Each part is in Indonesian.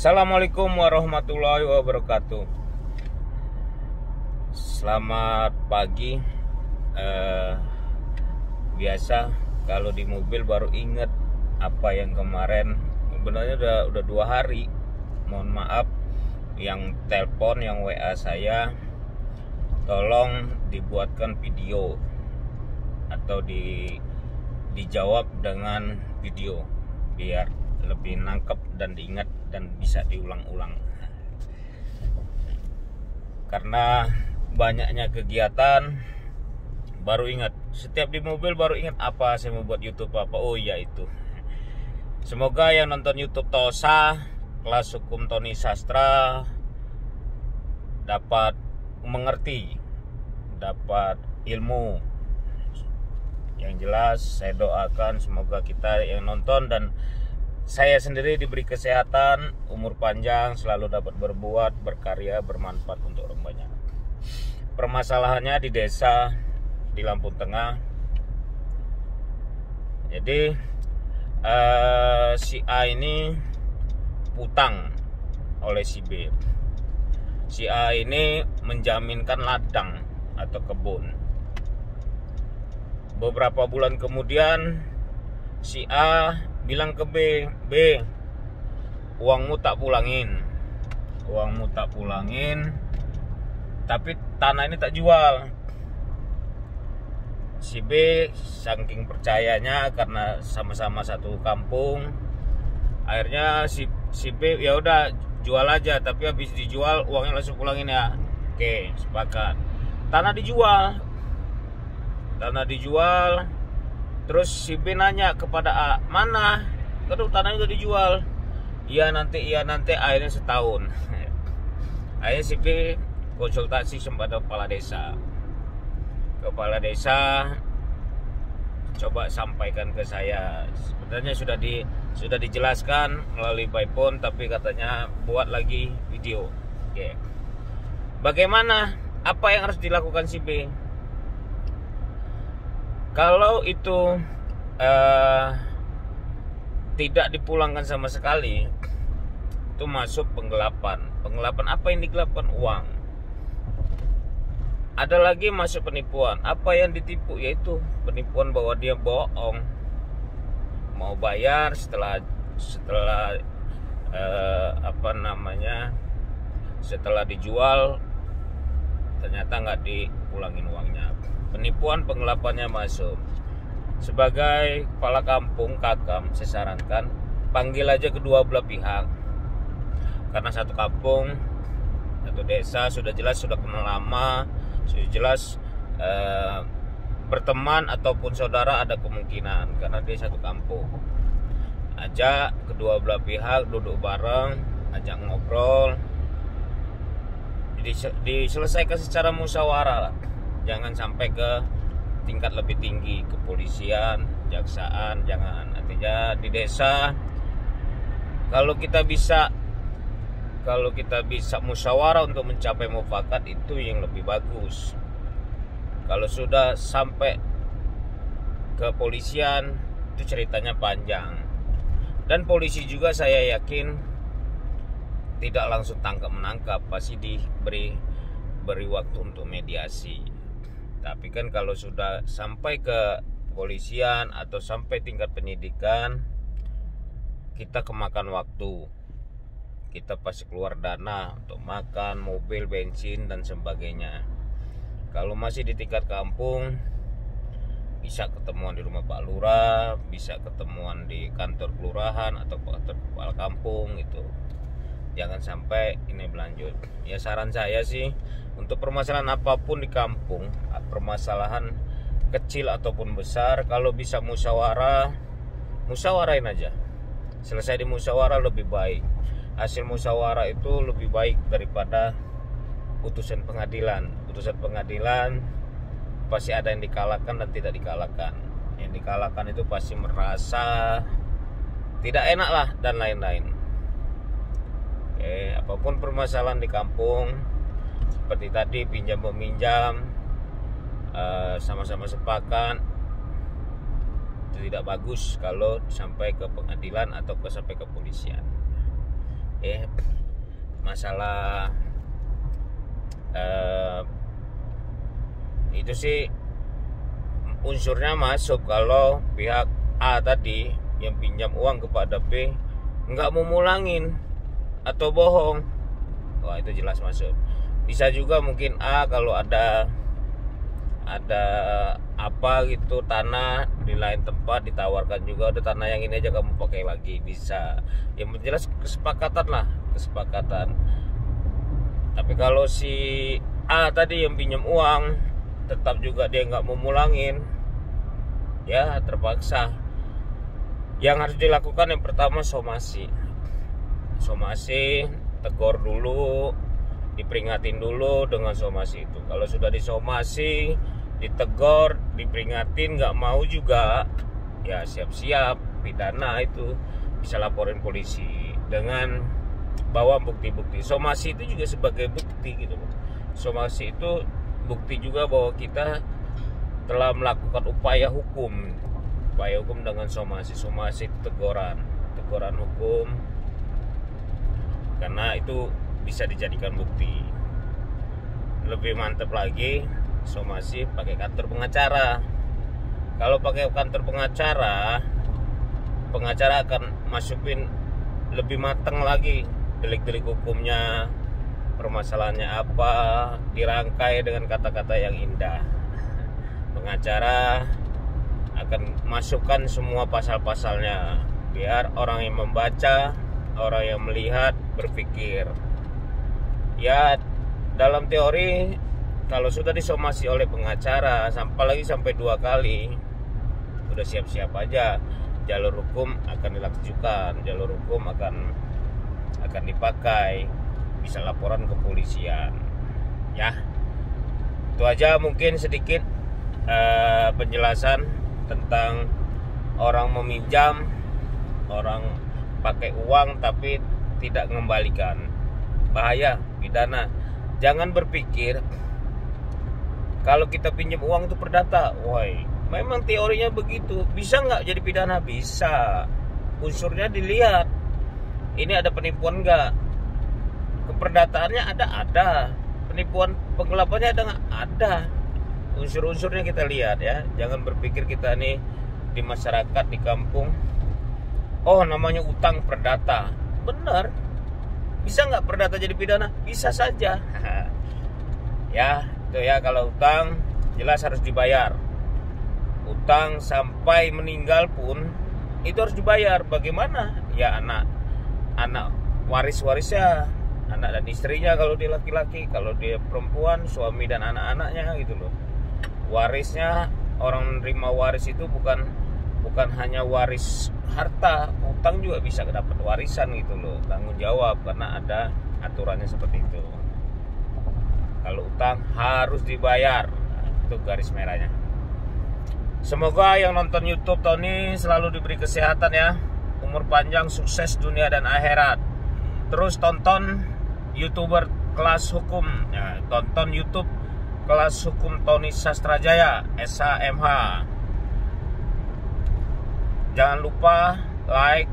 Assalamualaikum warahmatullahi wabarakatuh. Selamat pagi. Biasa kalau di mobil baru inget apa yang kemarin. Sebenarnya udah 2 hari. Mohon maaf yang telepon, yang WA saya, tolong dibuatkan video atau dijawab dengan video biar lebih nangkep dan diingat dan bisa diulang-ulang. Karena banyaknya kegiatan, baru ingat. Setiap di mobil baru ingat apa saya mau buat YouTube apa. Oh iya itu. Semoga yang nonton YouTube Tosa, kelas hukum Tony Sastra, dapat mengerti, dapat ilmu. Yang jelas saya doakan semoga kita yang nonton dan saya sendiri diberi kesehatan, umur panjang, selalu dapat berbuat, berkarya, bermanfaat untuk orang banyak. Permasalahannya di desa di Lampung Tengah. Jadi si A ini utang oleh si B. Si A ini menjaminkan ladang atau kebun. Beberapa bulan kemudian si A bilang ke B, uangmu tak pulangin, tapi tanah ini tak jual. Si B saking percayanya karena sama-sama satu kampung, akhirnya si B ya udah jual aja, tapi habis dijual uangnya langsung pulangin ya. Oke, sepakat. Tanah dijual. Terus si B nanya kepada A, mana? Terus tanahnya udah dijual. Iya nanti akhirnya setahun. Akhirnya si B konsultasi kepada kepala desa. Kepala desa coba sampaikan ke saya. Sebenarnya sudah dijelaskan melalui by phone, tapi katanya buat lagi video. Oke. Bagaimana? Apa yang harus dilakukan si B? Kalau itu tidak dipulangkan sama sekali, itu masuk penggelapan. Penggelapan apa yang digelapkan? Uang. Ada lagi masuk penipuan. Apa yang ditipu? Yaitu penipuan bahwa dia bohong, mau bayar setelah setelah dijual ternyata nggak dipulangin uangnya. Penipuan penggelapannya masuk. Sebagai kepala kampung Kakam, saya sarankan panggil aja kedua belah pihak. Karena satu kampung, satu desa, sudah jelas sudah kenal lama, sudah jelas berteman ataupun saudara ada kemungkinan karena dia satu kampung. Ajak kedua belah pihak duduk bareng, ajak ngobrol. Diselesaikan secara musyawarah lah. Jangan sampai ke tingkat lebih tinggi, kepolisian, jaksaan, jangan. Artinya di desa kalau kita bisa musyawarah untuk mencapai mufakat, itu yang lebih bagus. Kalau sudah sampai ke polisian, itu ceritanya panjang. Dan polisi juga saya yakin tidak langsung tangkap menangkap, pasti beri waktu untuk mediasi. Tapi kan kalau sudah sampai ke polisian atau sampai tingkat penyidikan, kita kemakan waktu. Kita pasti keluar dana untuk makan, mobil, bensin, dan sebagainya. Kalau masih di tingkat kampung, bisa ketemuan di rumah Pak Lurah, bisa ketemuan di kantor kelurahan atau kantor kepala kampung itu. Jangan sampai ini berlanjut. Ya saran saya sih, untuk permasalahan apapun di kampung, permasalahan kecil ataupun besar, kalau bisa musyawarahin aja. Selesai di musyawarah lebih baik. Hasil musyawarah itu lebih baik daripada putusan pengadilan. Putusan pengadilan pasti ada yang dikalahkan dan tidak dikalahkan. Yang dikalahkan itu pasti merasa tidak enak lah dan lain-lain. Oke, apapun permasalahan di kampung, seperti tadi pinjam meminjam, sama-sama sepakat, itu tidak bagus kalau sampai ke pengadilan atau sampai ke polisian. Masalah itu sih unsurnya masuk kalau pihak A tadi yang pinjam uang kepada B nggak mau mulangin atau bohong. Wah, itu jelas masuk. Bisa juga mungkin A kalau ada apa gitu, tanah di lain tempat ditawarkan juga, ada tanah yang ini aja kamu pakai lagi, bisa. Yang jelas kesepakatan. Tapi kalau si A tadi yang pinjam uang tetap juga dia nggak mau mulangin, ya terpaksa. Yang harus dilakukan yang pertama somasi, tegur dulu, diperingatin dulu dengan somasi itu. Kalau sudah disomasi, ditegur, diperingatin nggak mau juga, ya siap-siap pidana, itu bisa laporin polisi dengan bawa bukti-bukti. Somasi itu juga sebagai bukti gitu. Somasi itu bukti juga bahwa kita telah melakukan upaya hukum dengan somasi teguran hukum, karena itu bisa dijadikan bukti. Lebih mantap lagi somasi pakai kantor pengacara. Kalau pakai kantor pengacara akan masukin lebih matang lagi delik-delik hukumnya, permasalahannya apa, dirangkai dengan kata-kata yang indah. Pengacara akan masukkan semua pasal-pasalnya biar orang yang membaca, orang yang melihat berpikir. Ya, dalam teori kalau sudah disomasi oleh pengacara sampai 2 kali, udah siap-siap aja, jalur hukum akan dilakukan, jalur hukum akan dipakai, bisa laporan ke polisian. Ya, itu aja mungkin sedikit penjelasan tentang orang meminjam, orang pakai uang tapi tidak mengembalikan. Bahaya, pidana. Jangan berpikir kalau kita pinjam uang itu perdata. Woi, memang teorinya begitu. Bisa nggak jadi pidana? Bisa. Unsurnya dilihat. Ini ada penipuan nggak? Keperdataannya ada. Penipuan penggelapannya ada. Unsur-unsurnya kita lihat ya. Jangan berpikir kita nih di masyarakat, di kampung, oh namanya utang perdata. Benar. Bisa nggak perdata jadi pidana? Bisa saja. Ya, itu ya, kalau utang jelas harus dibayar. Utang sampai meninggal pun itu harus dibayar. Bagaimana? Ya anak waris-warisnya, anak dan istrinya kalau dia laki-laki, kalau dia perempuan suami dan anak-anaknya gitu loh. Warisnya, orang menerima waris itu bukan hanya waris harta, utang juga bisa dapat warisan gitu loh, tanggung jawab, karena ada aturannya seperti itu. Kalau utang harus dibayar, itu garis merahnya. Semoga yang nonton YouTube tahun ini selalu diberi kesehatan ya, umur panjang, sukses dunia dan akhirat. Terus tonton YouTuber kelas hukum ya, tonton YouTube kelas hukum Tony Sastrajaya SHMH. Jangan lupa like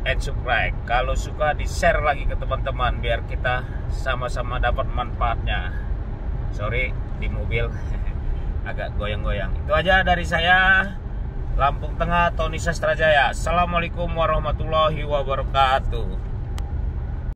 and subscribe. Kalau suka di-share lagi ke teman-teman biar kita sama-sama dapat manfaatnya. Sorry, di mobil agak goyang-goyang. Itu aja dari saya, Lampung Tengah, Tony Sastrajaya. Assalamualaikum warahmatullahi wabarakatuh.